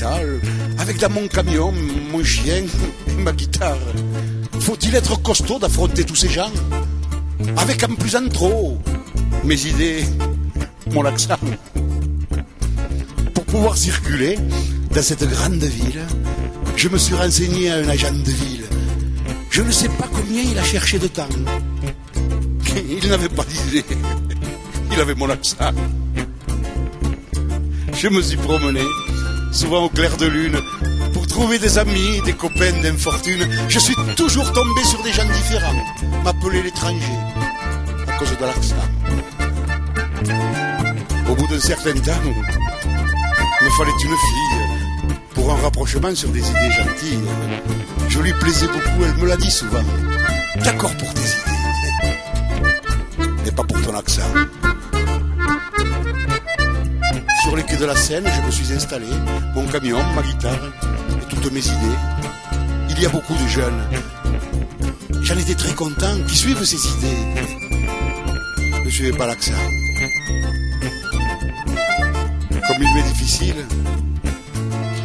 capitale, avec dans mon camion, mon chien et ma guitare. Faut-il être costaud d'affronter tous ces gens, avec en plus en trop mes idées, mon accent? Pour pouvoir circuler dans cette grande ville, je me suis renseigné à un agent de ville. Je ne sais pas combien il a cherché de temps. Il n'avait pas d'idée. Il avait mon accent. Je me suis promené, souvent au clair de lune, pour trouver des amis, des copains d'infortune. Je suis toujours tombé sur des gens différents, m'appeler l'étranger, à cause de l'accent. Au bout d'un certain temps, il me fallait une fille pour un rapprochement sur des idées gentilles. Je lui plaisais beaucoup, elle me l'a dit souvent. D'accord pour tes idées, mais pas pour ton accent. Sur les quais de la Seine, je me suis installé, mon camion, ma guitare et toutes mes idées. Il y a beaucoup de jeunes. J'en étais très content, qui suivent ces idées. Ne suivez pas l'accent. Comme il m'est difficile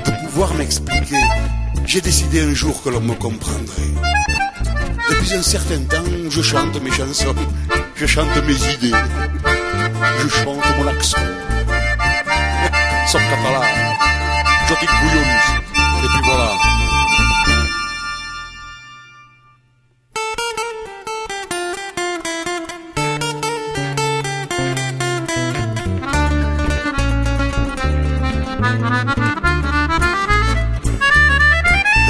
de pouvoir m'expliquer, j'ai décidé un jour que l'on me comprendrait. Depuis un certain temps, je chante mes chansons, je chante mes idées, je chante mon accent. Soc català, jo tinc collons, et puis voilà.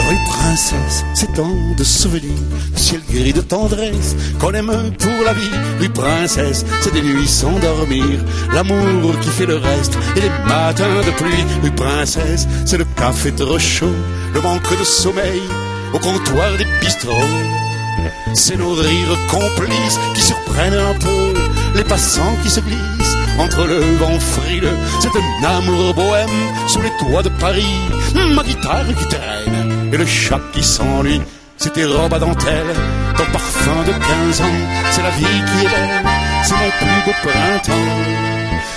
Rue Princesse, c'est tant de souvenirs, ciel gris de tendresse, qu'on aime pour la vie. Rue Princesse, c'est des nuits sans dormir, l'amour qui fait le reste, et les matins de pluie. Rue Princesse, c'est le café trop chaud, le manque de sommeil, au comptoir des bistrots. C'est nos rires complices qui surprennent un peu les passants qui se glissent entre le vent frileux. C'est un amour bohème sous les toits de Paris, ma guitare qui traîne et le chat qui s'ennuie. C'est tes robes à dentelle, ton parfum de 15 ans. C'est la vie qui est belle, c'est mon plus beau printemps.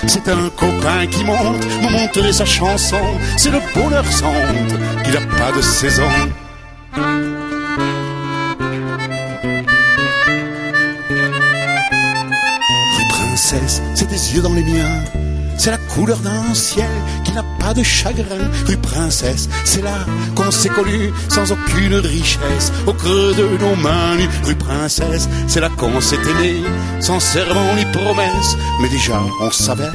C'est un copain qui monte, me montrer sa chanson. C'est le bonheur centre qu'il n'a pas de saison. Rue Princesse, c'est des yeux dans les miens. C'est la couleur d'un ciel qui n'a pas de chagrin. Rue Princesse, c'est là qu'on s'est connus sans aucune richesse, au creux de nos mains nues. Rue Princesse, c'est là qu'on s'est aimé, sans serment ni promesse, mais déjà on savait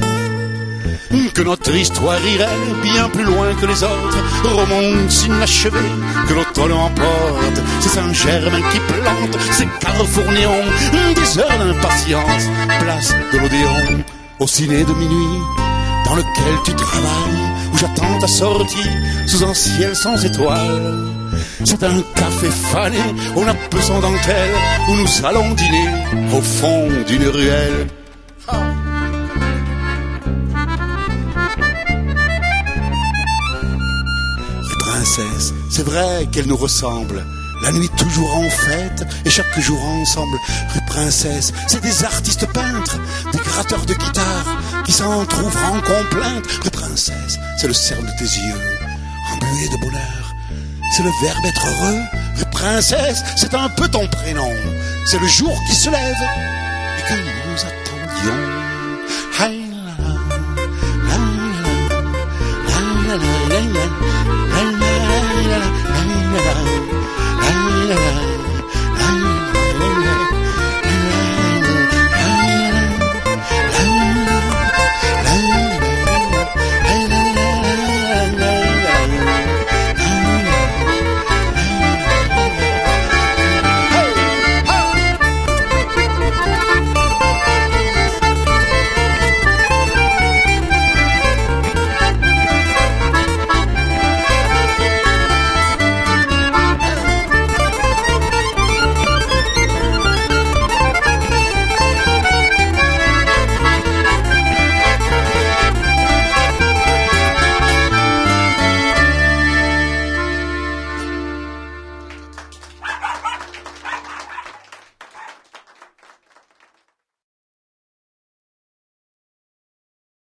que notre histoire irait bien plus loin que les autres. Romance inachevée que l'automne emporte, c'est Saint-Germain qui plante ses carrefours néons. Des heures d'impatience, place de l'Odéon, au ciné de minuit, dans lequel tu travailles, où j'attends ta sortie, sous un ciel sans étoiles. C'est un café fané, au nappe sans dentelle, où nous allons dîner, au fond d'une ruelle. Rue Princesse, c'est vrai qu'elle nous ressemble. La nuit toujours en fête et chaque jour ensemble. Rue Princesse, c'est des artistes peintres, des gratteurs de guitare qui s'en trouvent en complainte. Rue Princesse, c'est le cercle de tes yeux, embué de bonheur. C'est le verbe être heureux. Rue Princesse, c'est un peu ton prénom. C'est le jour qui se lève et que nous attendions.